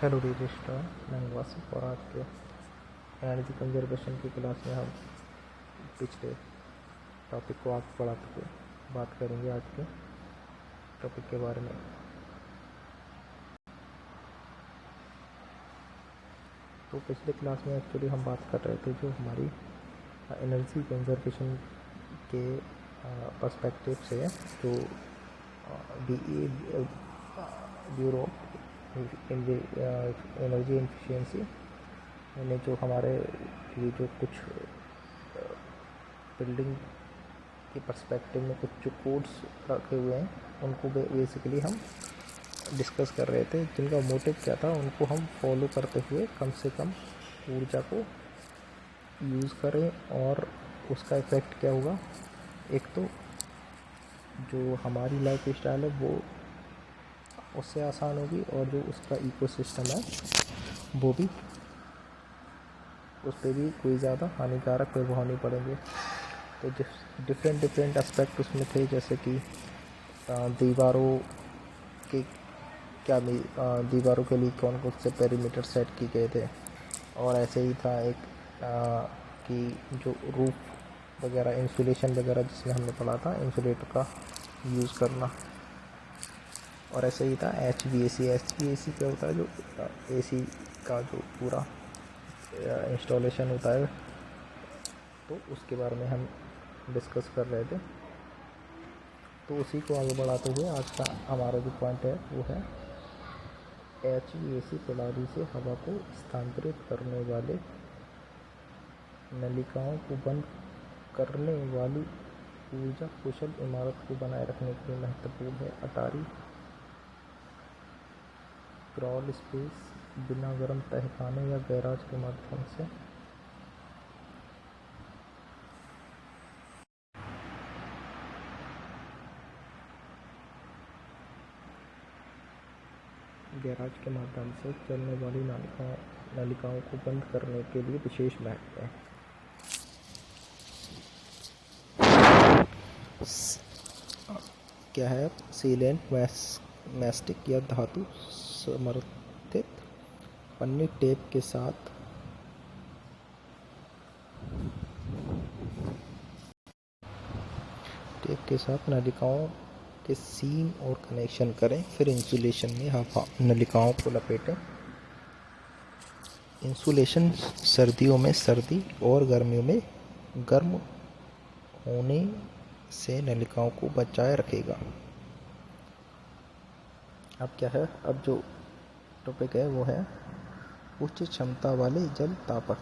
Hello dear student, मैं वासिफ और आज के एनर्जी कंजर्वेशन की क्लास में हम पिछले टॉपिक को आगे बढ़ाते हुए बात करेंगे आज के टॉपिक के बारे में। तो पिछले क्लास में एक्चुअली हम बात कर रहे थे जो हमारी एनर्जी कंजर्वेशन के पर्सपेक्टिव से जो ब्यूरो एनर्जी एफिशिएंसी ने जो हमारे ये जो कुछ बिल्डिंग के पर्सपेक्टिव में कुछ जो कोड्स रखे हुए हैं उनको बेसिकली हम डिस्कस कर रहे थे, जिनका मोटिव क्या था उनको हम फॉलो करते हुए कम से कम ऊर्जा को यूज़ करें और उसका इफ़ेक्ट क्या होगा। एक तो जो हमारी लाइफ स्टाइल है वो उससे आसान होगी और जो उसका इकोसिस्टम है वो भी उस पर भी कोई ज़्यादा हानिकारक प्रभाव नहीं पड़ेंगे। तो डिफरेंट एस्पेक्ट उसमें थे, जैसे कि दीवारों के दीवारों के लिए कौन कौन से पेरीमीटर सेट किए गए थे, और ऐसे ही था एक कि जो रूफ वगैरह इंसुलेशन वगैरह जिसमें हमने पढ़ा था इंसुलेटर का यूज़ करना, और ऐसे ही था HVAC क्या होता है, जो AC का जो पूरा इंस्टॉलेशन होता है, तो उसके बारे में हम डिस्कस कर रहे थे। तो उसी को आगे बढ़ाते हुए आज का हमारा जो पॉइंट है वो है HVAC प्रणाली से हवा को स्थानांतरित करने वाले नलिकाओं को बंद करने वाली ऊर्जा कुशल इमारत को बनाए रखने के लिए महत्वपूर्ण है। अटारी क्रॉल स्पेस बिना गर्म तहखाने या गैराज के माध्यम से चलने वाली नलिकाओं को बंद करने के लिए विशेष महत्व है। क्या है? सीलेंट मैस्टिक या धातु समर्थित पन्नी टेप के साथ नलिकाओं के सीम और कनेक्शन करें। फिर इंसुलेशन में हवा नलिकाओं को लपेटें। इंसुलेशन सर्दियों में सर्दी और गर्मियों में गर्म होने से नलिकाओं को बचाए रखेगा। अब क्या है? अब जो टॉपिक है वो है उच्च क्षमता वाले जल तापक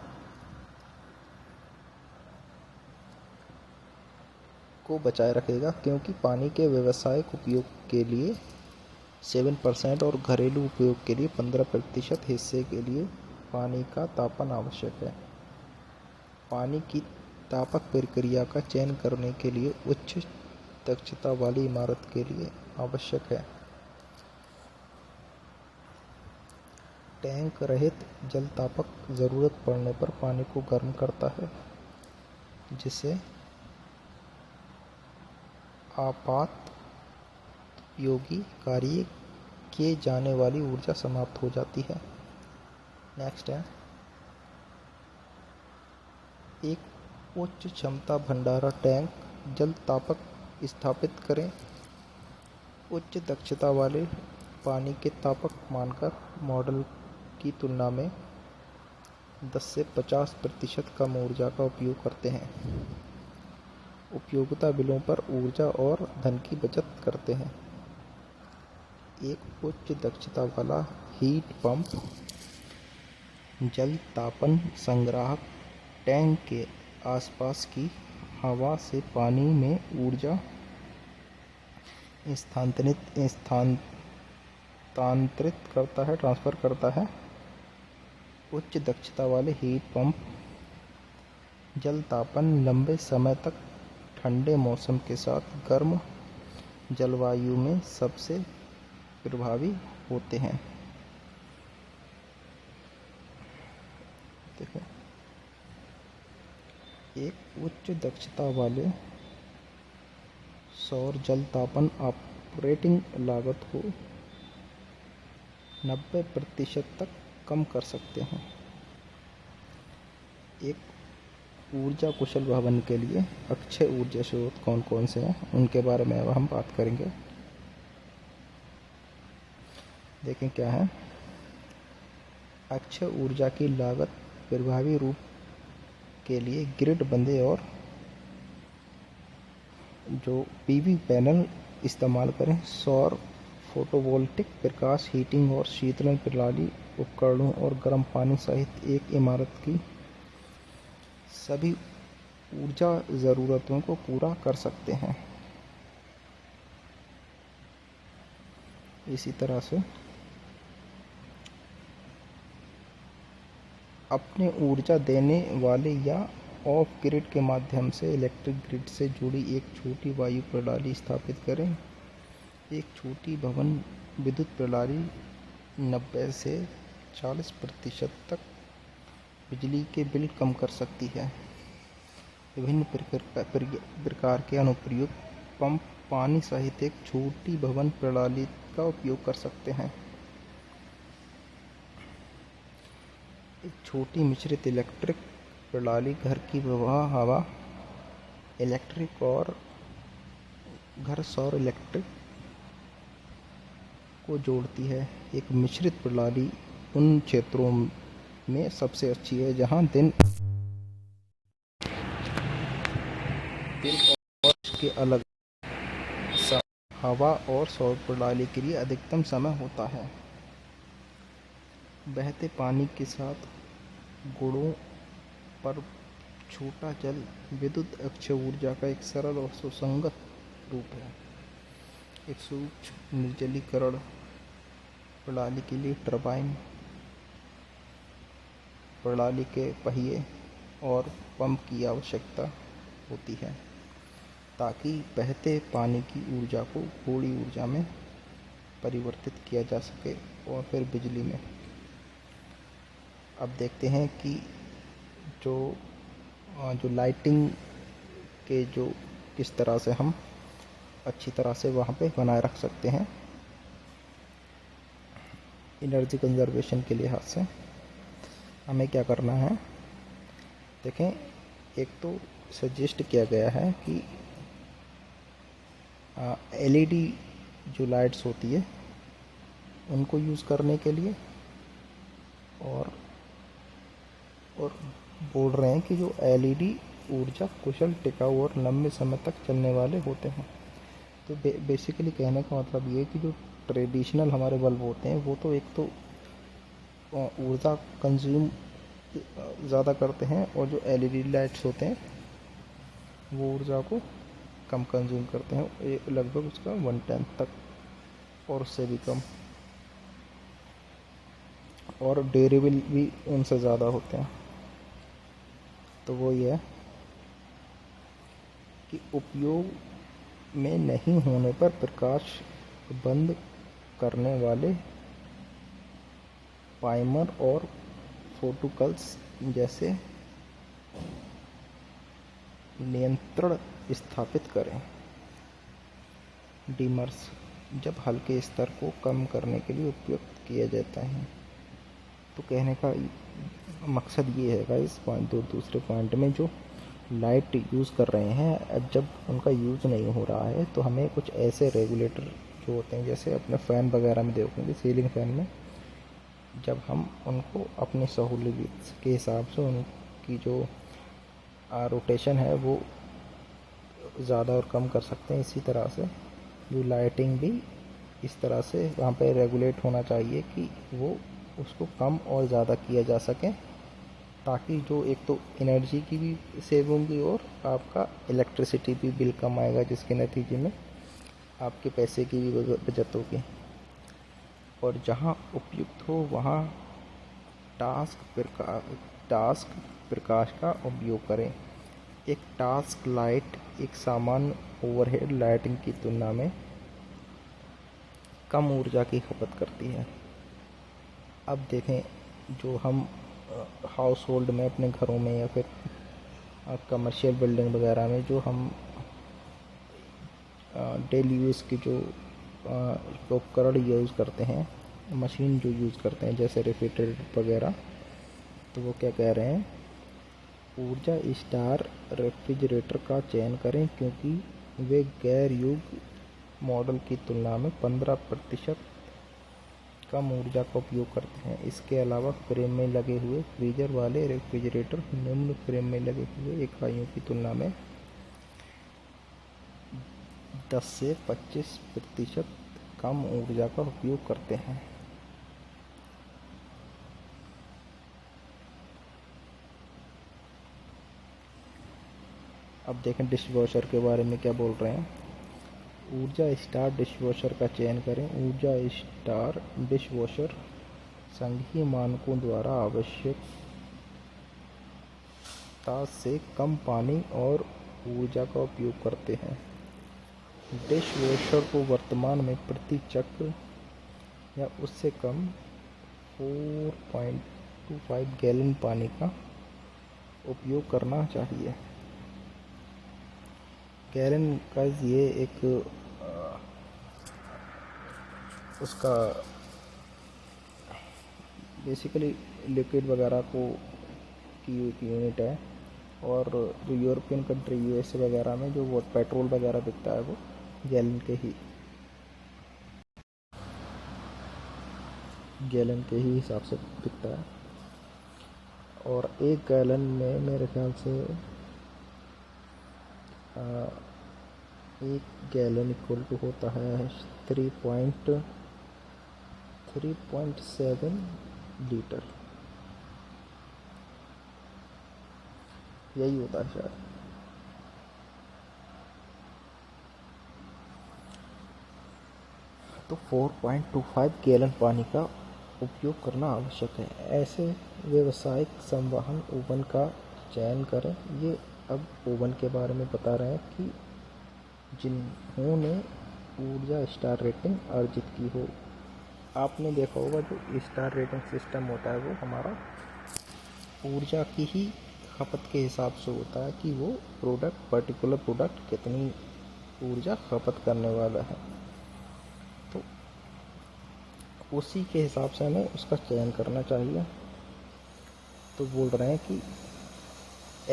को बचाए रखेगा, क्योंकि पानी के व्यावसायिक उपयोग के लिए 7% और घरेलू उपयोग के लिए 15% हिस्से के लिए पानी का तापन आवश्यक है। पानी की तापक प्रक्रिया का चयन करने के लिए उच्च दक्षता वाली इमारत के लिए आवश्यक है। टैंक रहित जल तापक ज़रूरत पड़ने पर पानी को गर्म करता है, जिससे आपात उपयोगी कार्य किए जाने वाली ऊर्जा समाप्त हो जाती है। नेक्स्ट है एक उच्च क्षमता भंडारण टैंक जल तापक स्थापित करें। उच्च दक्षता वाले पानी के तापक मानकर मॉडल की तुलना में 10 से 50% कम ऊर्जा का उपयोग करते हैं। उपयोगिता बिलों पर ऊर्जा और धन की बचत करते हैं। एक उच्च दक्षता वाला हीट पंप जल तापन संग्राहक टैंक के आसपास की हवा से पानी में ऊर्जा ट्रांसफ़र करता है। उच्च दक्षता वाले हीट पंप जल तापन लंबे समय तक ठंडे मौसम के साथ गर्म जलवायु में सबसे प्रभावी होते हैं। देखो, एक उच्च दक्षता वाले सौर जल तापन ऑपरेटिंग लागत को 90% तक कम कर सकते हैं। एक ऊर्जा कुशल भवन के लिए अक्षय ऊर्जा स्रोत कौन कौन से हैं उनके बारे में अब हम बात करेंगे। देखें क्या है। अक्षय ऊर्जा की लागत प्रभावी रूप के लिए ग्रिड बंदे और जो पीवी पैनल इस्तेमाल करें, सौर फोटोवोल्टिक प्रकाश हीटिंग और शीतलन प्रणाली उपकरणों और गर्म पानी सहित एक इमारत की सभी ऊर्जा ज़रूरतों को पूरा कर सकते हैं। इसी तरह से अपने ऊर्जा देने वाले या ऑफ ग्रिड के माध्यम से इलेक्ट्रिक ग्रिड से जुड़ी एक छोटी वायु प्रणाली स्थापित करें। एक छोटी भवन विद्युत प्रणाली 90 से 40% तक बिजली के बिल कम कर सकती है। विभिन्न प्रकार के अनुप्रयुक्त पंप पानी सहित एक छोटी भवन प्रणाली का उपयोग कर सकते हैं। एक छोटी मिश्रित इलेक्ट्रिक प्रणाली घर की प्रवाह हवा इलेक्ट्रिक और घर सौर इलेक्ट्रिक को जोड़ती है। एक मिश्रित प्रणाली उन क्षेत्रों में सबसे अच्छी है जहां दिन और के अलग हवा और सौर प्रणाली के लिए अधिकतम समय होता है। बहते पानी के साथ गुणों पर छोटा जल विद्युत अक्षय ऊर्जा का एक सरल और सुसंगत रूप है। एक सूक्ष्म निर्जलीकरण प्रणाली के लिए टरबाइन प्रणाली के पहिए और पंप की आवश्यकता होती है ताकि बहते पानी की ऊर्जा को गौण ऊर्जा में परिवर्तित किया जा सके और फिर बिजली में। अब देखते हैं कि जो लाइटिंग के जो किस तरह से हम अच्छी तरह से वहाँ पे बनाए रख सकते हैं एनर्जी कंजर्वेशन के लिहाज से। हमें क्या करना है, देखें, एक तो सजेस्ट किया गया है कि एलईडी जो लाइट्स होती है उनको यूज़ करने के लिए और बोल रहे हैं कि जो एलईडी ऊर्जा कुशल टिकाऊ और लंबे समय तक चलने वाले होते हैं। तो बेसिकली कहने का मतलब ये है कि जो ट्रेडिशनल हमारे बल्ब होते हैं वो तो एक तो ऊर्जा कंज्यूम ज़्यादा करते हैं और जो एलईडी लाइट्स होते हैं वो ऊर्जा को कम कंज्यूम करते हैं, लगभग उसका 1/10 तक और उससे भी कम, और ड्यूरेबल भी उनसे ज़्यादा होते हैं। तो वो ये है कि उपयोग में नहीं होने पर प्रकाश बंद करने वाले पाइमर और फोटोकल्स जैसे नियंत्रण स्थापित करें। डिमर्स जब हल्के स्तर को कम करने के लिए उपयोग किया जाता है। तो कहने का मकसद ये है गाइस, दूसरे पॉइंट में जो लाइट यूज़ कर रहे हैं, अब जब उनका यूज़ नहीं हो रहा है तो हमें कुछ ऐसे रेगुलेटर जो होते हैं, जैसे अपने फ़ैन वगैरह में देखोगे सीलिंग फ़ैन में, जब हम उनको अपनी सहूलियत के हिसाब से उनकी जो रोटेशन है वो ज़्यादा और कम कर सकते हैं। इसी तरह से जो लाइटिंग भी इस तरह से वहाँ पे रेगुलेट होना चाहिए कि वो उसको कम और ज़्यादा किया जा सके, ताकि जो एक तो एनर्जी की भी सेव होगी और आपका इलेक्ट्रिसिटी भी बिल कम आएगा, जिसके नतीजे में आपके पैसे की भी बचत होगी। और जहाँ उपयुक्त हो वहाँ टास्क प्रकाश का उपयोग करें। एक टास्क लाइट एक सामान्य ओवरहेड लाइटिंग की तुलना में कम ऊर्जा की खपत करती है। अब देखें, जो हम हाउस होल्ड में अपने घरों में या फिर कमर्शियल बिल्डिंग वगैरह में जो हम डेली यूज़ की जो उपकरण यूज़ करते हैं, मशीन जो यूज़ करते हैं जैसे रेफ्रिजरेटर वगैरह, तो वो क्या कह रहे हैं, ऊर्जा स्टार रेफ्रिजरेटर का चयन करें क्योंकि वे गैर युग मॉडल की तुलना में 15% कम ऊर्जा का उपयोग करते हैं। इसके अलावा फ्रेम में लगे हुए फ्रीजर वाले रेफ्रिजरेटर निम्न फ्रेम में लगे हुए इकाइयों की तुलना में 10 से 25% कम ऊर्जा का उपयोग करते हैं। अब देखें डिशवॉशर के बारे में क्या बोल रहे हैं। ऊर्जा स्टार डिशवॉशर का चयन करें। ऊर्जा स्टार डिशवॉशर संघीय मानकों द्वारा आवश्यकता से कम पानी और ऊर्जा का उपयोग करते हैं। डिशवॉशर को वर्तमान में प्रति चक्र या उससे कम 4.25 गैलन पानी का उपयोग करना चाहिए। गैलन का ये एक उसका बेसिकली लिक्विड वगैरह को की एक यूनिट है, और जो यूरोपियन कंट्री यूएसए वगैरह में जो वो पेट्रोल वगैरह बिकता है वो गैलन के ही हिसाब से बिकता है। और एक गैलन में मेरे ख्याल से एक गैलन इक्वल टू होता है 3.7 लीटर, यही होता है शायद। तो 4.25 गैलन पानी का उपयोग करना आवश्यक है। ऐसे व्यावसायिक संवहन ओवन का चयन करें। ये अब ओवन के बारे में बता रहे हैं कि जिन्होंने ऊर्जा स्टार रेटिंग अर्जित की हो। आपने देखा होगा जो स्टार रेटिंग सिस्टम होता है वो हमारा ऊर्जा की ही खपत के हिसाब से होता है कि वो पर्टिकुलर प्रोडक्ट कितनी ऊर्जा खपत करने वाला है, तो उसी के हिसाब से हमें उसका चयन करना चाहिए। तो बोल रहे हैं कि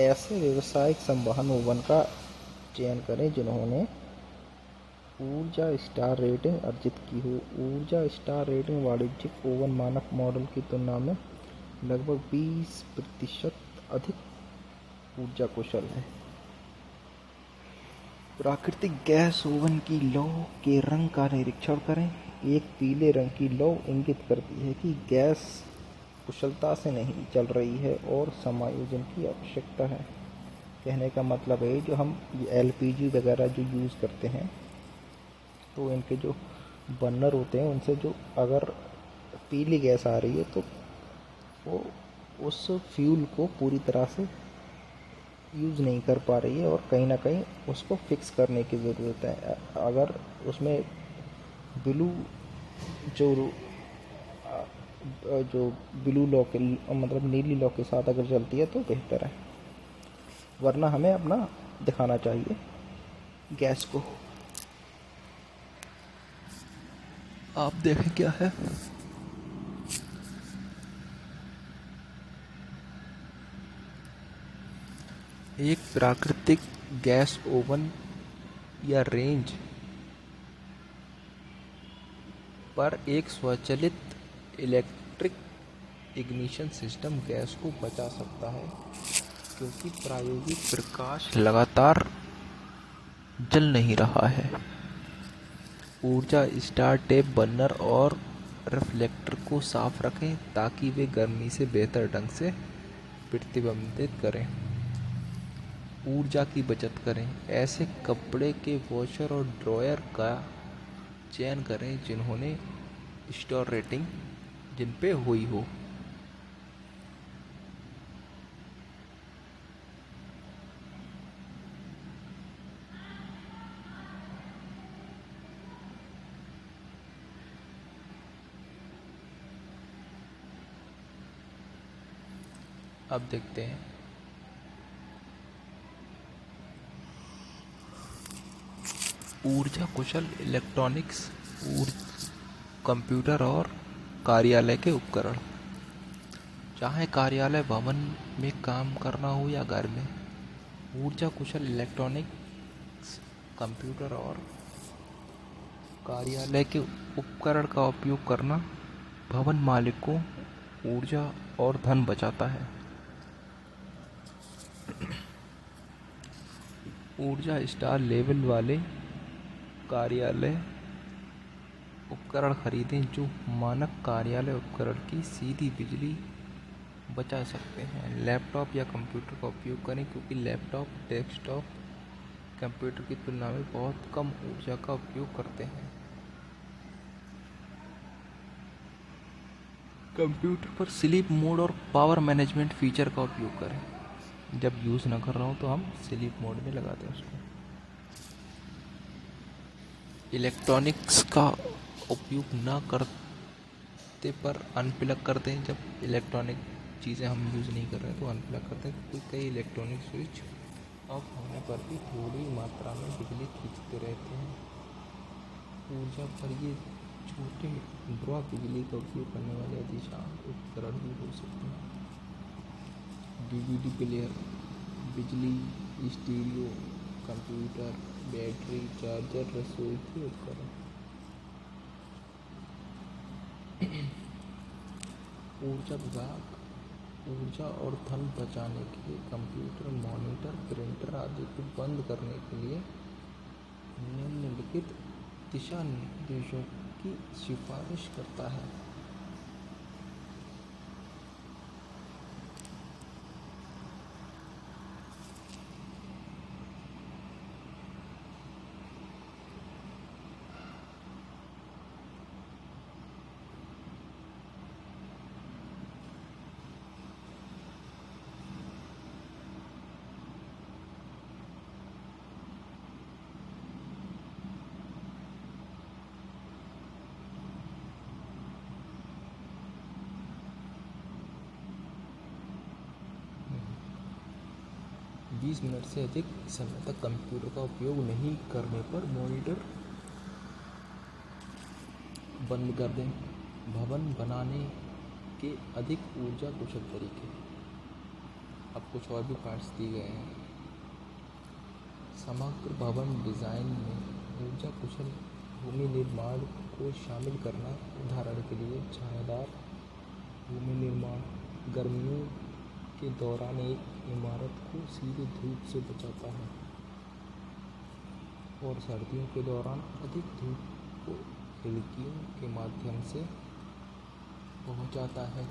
ऐसे व्यावसायिक संवहन ओवन का चयन करें जिन्होंने ऊर्जा स्टार रेटिंग अर्जित की हो। ऊर्जा स्टार रेटिंग वाणिज्यिक ओवन मानक मॉडल की तुलना में लगभग 20% अधिक ऊर्जा कुशल है। प्राकृतिक गैस ओवन की लौ के रंग का निरीक्षण करें। एक पीले रंग की लौ इंगित करती है कि गैस कुशलता से नहीं चल रही है और समायोजन की आवश्यकता है। कहने का मतलब है जो हम एलपीजी वगैरह जो यूज़ करते हैं, तो इनके जो बर्नर होते हैं उनसे जो अगर पीली गैस आ रही है तो वो उस फ्यूल को पूरी तरह से यूज़ नहीं कर पा रही है और कहीं ना कहीं उसको फिक्स करने की ज़रूरत है। अगर उसमें ब्लू जो जो ब्लू लॉक मतलब नीली लॉक के साथ अगर चलती है तो बेहतर है, वरना हमें अपना दिखाना चाहिए गैस को। आप देखें क्या है। एक प्राकृतिक गैस ओवन या रेंज पर एक स्वचालित इलेक्ट्रिक इग्निशन सिस्टम गैस को बचा सकता है, क्योंकि प्रायोगिक प्रकाश लगातार जल नहीं रहा है। ऊर्जा स्टार टेप बर्नर और रिफ्लेक्टर को साफ रखें ताकि वे गर्मी से बेहतर ढंग से प्रतिबिंबित करें। ऊर्जा की बचत करें। ऐसे कपड़े के वॉशर और ड्रॉयर का चयन करें जिन्होंने स्टार रेटिंग जिन पे हुई हो। अब देखते हैं ऊर्जा कुशल इलेक्ट्रॉनिक्स, कंप्यूटर और कार्यालय के उपकरण। चाहे कार्यालय भवन में काम करना हो या घर में, ऊर्जा कुशल इलेक्ट्रॉनिक्स, कंप्यूटर और कार्यालय के उपकरण का उपयोग करना भवन मालिक को ऊर्जा और धन बचाता है। ऊर्जा स्टार लेवल वाले कार्यालय उपकरण खरीदें जो मानक कार्यालय उपकरण की सीधी बिजली बचा सकते हैं। लैपटॉप या कंप्यूटर का उपयोग करें क्योंकि लैपटॉप डेस्कटॉप कंप्यूटर की तुलना में बहुत कम ऊर्जा का उपयोग करते हैं। कंप्यूटर पर स्लीप मोड और पावर मैनेजमेंट फीचर का उपयोग करें। जब यूज़ ना कर रहा हो तो हम स्लीप मोड में लगा दें उसको। इलेक्ट्रॉनिक्स का उपयोग ना करते पर अनप्लग कर दें। जब इलेक्ट्रॉनिक चीज़ें हम यूज़ नहीं कर रहे हैं तो अनप्लग करते हैं, क्योंकि कई इलेक्ट्रॉनिक स्विच ऑफ होने पर भी थोड़ी मात्रा में बिजली खींचते रहते हैं। ऊर्जा पर ये छोटे ड्रॉ बिजली का उपयोग करने वाले अधिकांश उपकरण भी हो सकते हैं। डीवीडी प्लेयर, बिजली, स्टीरियो, कंप्यूटर, बैटरी, चार्जर, रसोई के उपकरण। ऊर्जा विभाग ऊर्जा और धन बचाने के लिए कंप्यूटर, मॉनिटर, प्रिंटर आदि को बंद करने के लिए निम्नलिखित दिशा निर्देशों की सिफारिश करता है। बीस मिनट से अधिक समय तक कंप्यूटर का उपयोग नहीं करने पर मॉनिटर बंद कर दें। भवन बनाने के अधिक ऊर्जा कुशल तरीके। अब कुछ और भी पार्ट्स दिए गए हैं। समग्र भवन डिज़ाइन में ऊर्जा कुशल भूमि निर्माण को शामिल करना। उदाहरण के लिए छायादार भूमि निर्माण गर्मियों के दौरान एक इमारत को सीधे धूप से बचाता है और सर्दियों के दौरान अधिक धूप को खिड़कियों के माध्यम से पहुंचाता है।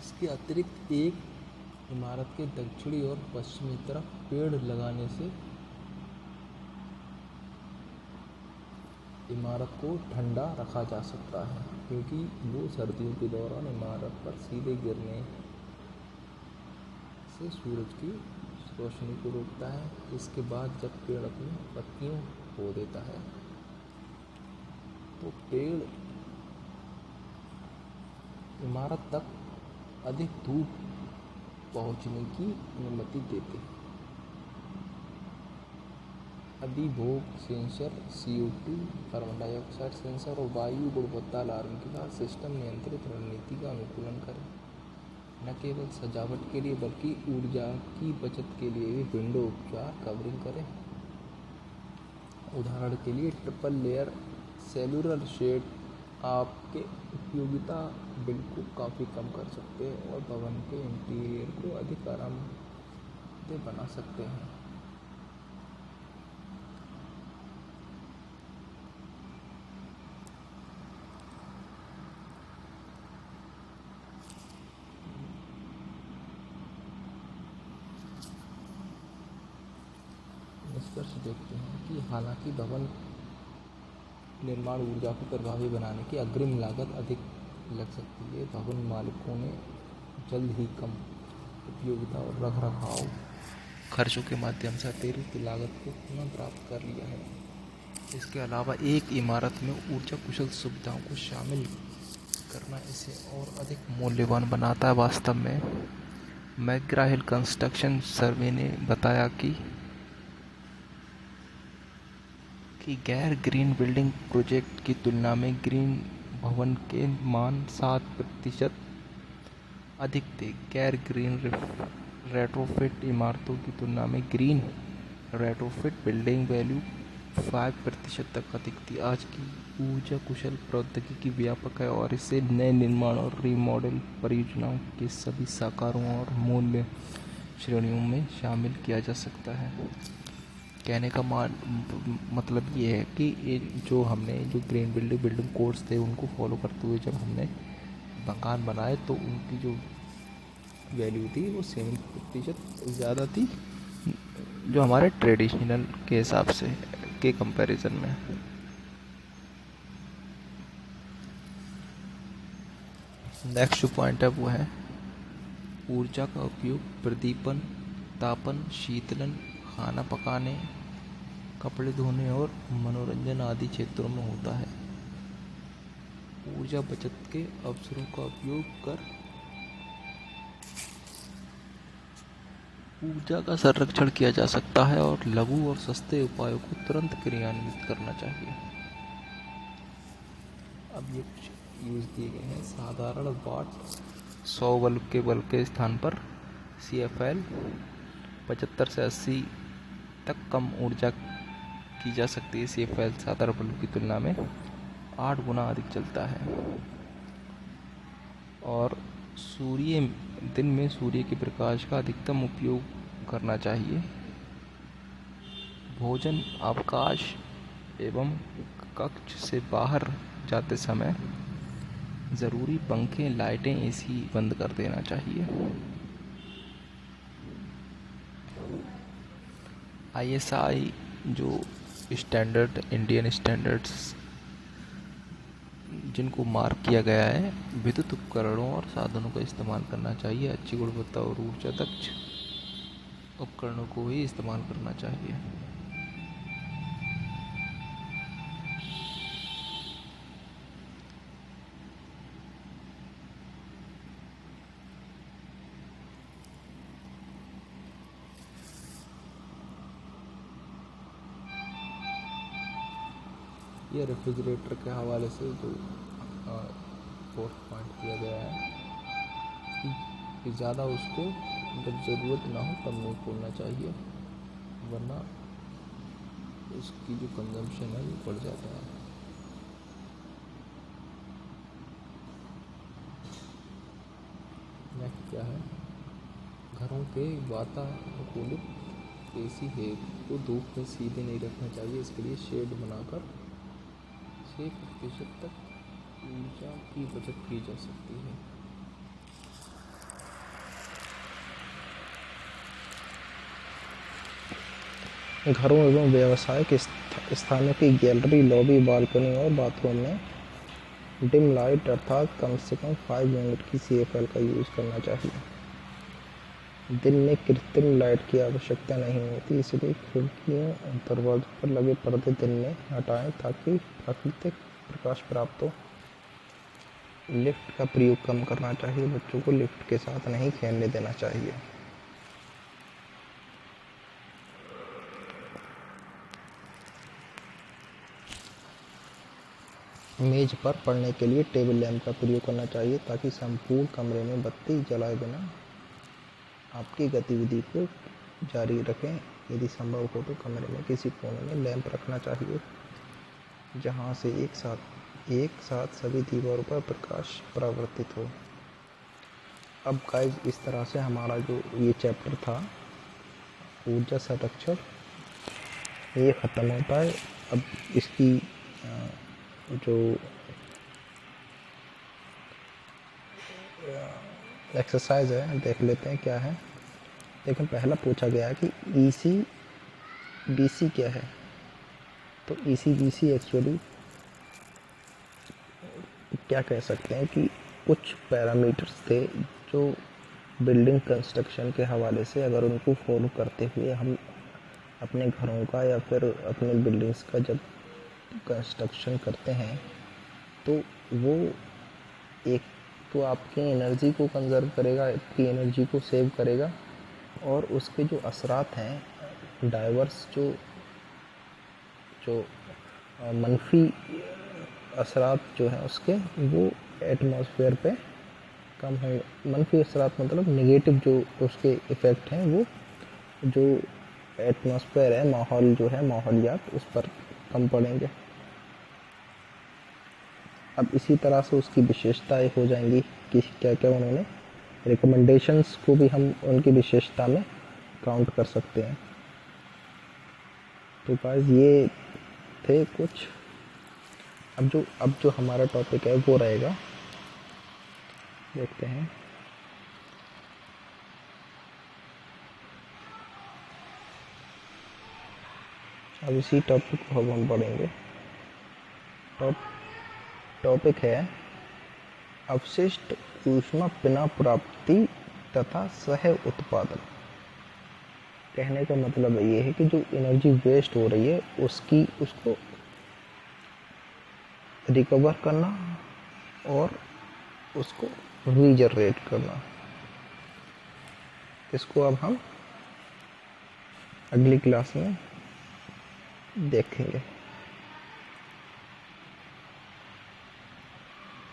इसके अतिरिक्त एक इमारत के दक्षिणी और पश्चिमी तरफ पेड़ लगाने से इमारत को ठंडा रखा जा सकता है, क्योंकि वो सर्दियों के दौरान इमारत पर सीधे गिरने से सूरज की रोशनी को रोकता है। इसके बाद जब पेड़ अपनी पत्तियों खो देता है तो पेड़ इमारत तक अधिक धूप पहुंचने की अनुमति देते हैं। अधिभोग sensor CO2, carbon dioxide sensor और वायु गुणवत्ता अलार्म के साथ सिस्टम नियंत्रित रणनीति का अनुकूलन करें। न केवल सजावट के लिए बल्कि ऊर्जा की बचत के लिए भी विंडो उपचार कवरिंग करें। उदाहरण के लिए ट्रिपल लेयर सेलुलर शेड आपके उपयोगिता बिल को काफ़ी कम कर सकते हैं और भवन के इंटीरियर को अधिक आरामदेह बना सकते हैं। निष्कर्ष देखते हैं कि हालांकि भवन निर्माण ऊर्जा को प्रभावी बनाने की अग्रिम लागत अधिक लग सकती है, भवन मालिकों ने जल्द ही कम उपयोगिता और रखरखाव खर्चों के माध्यम से अतिरिक्त लागत को पुनः प्राप्त कर लिया है। इसके अलावा एक इमारत में ऊर्जा कुशल सुविधाओं को शामिल करना इसे और अधिक मूल्यवान बनाता है। वास्तव में मैकग्रा हिल कंस्ट्रक्शन सर्वे ने बताया कि कि गैर ग्रीन बिल्डिंग प्रोजेक्ट की तुलना में ग्रीन भवन के मान 7% अधिक थे। गैर ग्रीन रेट्रोफिट इमारतों की तुलना में ग्रीन रेट्रोफिट बिल्डिंग वैल्यू 5% तक अधिक थी। आज की ऊर्जा कुशल प्रौद्योगिकी व्यापक है और इसे नए निर्माण और रीमॉडल परियोजनाओं के सभी साकारों और मूल्य श्रेणियों में शामिल किया जा सकता है। कहने का मतलब ये है कि ये जो हमने जो ग्रीन बिल्डिंग कोड्स थे उनको फॉलो करते हुए जब हमने मकान बनाए तो उनकी जो वैल्यू थी वो 7% ज़्यादा थी जो हमारे ट्रेडिशनल के हिसाब से के कंपैरिजन में। नेक्स्ट जो पॉइंट है वो है ऊर्जा का उपयोग प्रदीपन, तापन, शीतलन, खाना पकाने, कपड़े धोने और मनोरंजन आदि क्षेत्रों में होता है। ऊर्जा बचत के अवसरों का उपयोग कर ऊर्जा का संरक्षण किया जा सकता है और लघु और सस्ते उपायों को तुरंत क्रियान्वित करना चाहिए। अब ये कुछ यूज दिए गए हैं। साधारण वाट 100 बल्ब के स्थान पर CFL 75 से 80 तक कम ऊर्जा की जा सकती है। CFL साधारण बल्ब की तुलना में 8 गुना अधिक चलता है। और दिन में सूर्य के प्रकाश का अधिकतम उपयोग करना चाहिए। भोजन अवकाश एवं कक्ष से बाहर जाते समय ज़रूरी पंखे, लाइटें, AC बंद कर देना चाहिए। ISI जो इंडियन स्टैंडर्ड्स जिनको मार्क किया गया है, विद्युत उपकरणों और साधनों का इस्तेमाल करना चाहिए। अच्छी गुणवत्ता और ऊर्जा दक्ष उपकरणों को ही इस्तेमाल करना चाहिए। ये रेफ्रिजरेटर के हवाले से जो फोर्थ पॉइंट किया गया है कि ज़्यादा उसको जब ज़रूरत ना हो तब नहीं खोलना चाहिए, वरना उसकी जो कंजम्पशन है वो बढ़ जाता है। नेक्स्ट क्या है, घरों के वातानुकूलित AC है को धूप में सीधे नहीं रखना चाहिए। इसके लिए शेड बनाकर 6% तक ऊर्जा की बचत की जा सकती है। घरों एवं व्यावसायिक स्थानों की गैलरी, लॉबी, बालकनी और बाथरूम में डिम लाइट अर्थात कम से कम 5 यूनिट की CFL का यूज़ करना चाहिए। दिन में कृत्रिम लाइट की आवश्यकता नहीं होती, इसलिए खिड़कियों और दरवाजों पर लगे पर्दे दिन में हटाएं ताकि प्राकृतिक प्रकाश प्राप्त हो। लिफ्ट का प्रयोग कम करना चाहिए। बच्चों को लिफ्ट के साथ नहीं खेलने देना चाहिए। मेज पर पढ़ने के लिए टेबल लैंप का प्रयोग करना चाहिए ताकि संपूर्ण कमरे में बत्ती जलाए बिना आपकी गतिविधि को जारी रखें। यदि संभव हो तो कमरे में किसी कोने में लैंप रखना चाहिए जहां से एक साथ सभी दीवारों पर प्रकाश परावर्तित हो। अब गाइस, इस तरह से हमारा जो ये चैप्टर था ऊर्जा संरक्षण ये ख़त्म होता है। अब इसकी जो एक्सरसाइज है देख लेते हैं क्या है। लेकिन पहला पूछा गया है कि EC BC क्या है। तो EC BC एक्चुअली क्या कह सकते हैं कि कुछ पैरामीटर्स थे जो बिल्डिंग कंस्ट्रक्शन के हवाले से अगर उनको फॉलो करते हुए हम अपने घरों का या फिर अपने बिल्डिंग्स का जब कंस्ट्रक्शन करते हैं तो वो एक तो आपकी एनर्जी को कंजर्व करेगा, आपकी एनर्जी को सेव करेगा और उसके जो असरात हैं डाइवर्स जो मनफी असरात जो हैं उसके वो एटमॉस्फेयर पे कम है। मनफी असरात मतलब नेगेटिव जो उसके इफ़ेक्ट हैं वो जो एटमॉस्फेयर है, माहौल जो है, माहौलियात, उस पर कम पड़ेंगे। अब इसी तरह से उसकी विशेषताएं हो जाएंगी कि क्या क्या उन्होंने रिकमेंडेशंस को भी हम उनकी विशेषता में काउंट कर सकते हैं। तो गाइस ये थे कुछ। अब जो हमारा टॉपिक है वो रहेगा, देखते हैं। अब इसी टॉपिक को अब हम पढ़ेंगे। टॉपिक है अवशिष्ट ऊष्मा पुनः प्राप्ति तथा सह उत्पादन। कहने का मतलब ये है कि जो एनर्जी वेस्ट हो रही है उसको रिकवर करना और उसको रीजनरेट करना। इसको अब हम अगली क्लास में देखेंगे।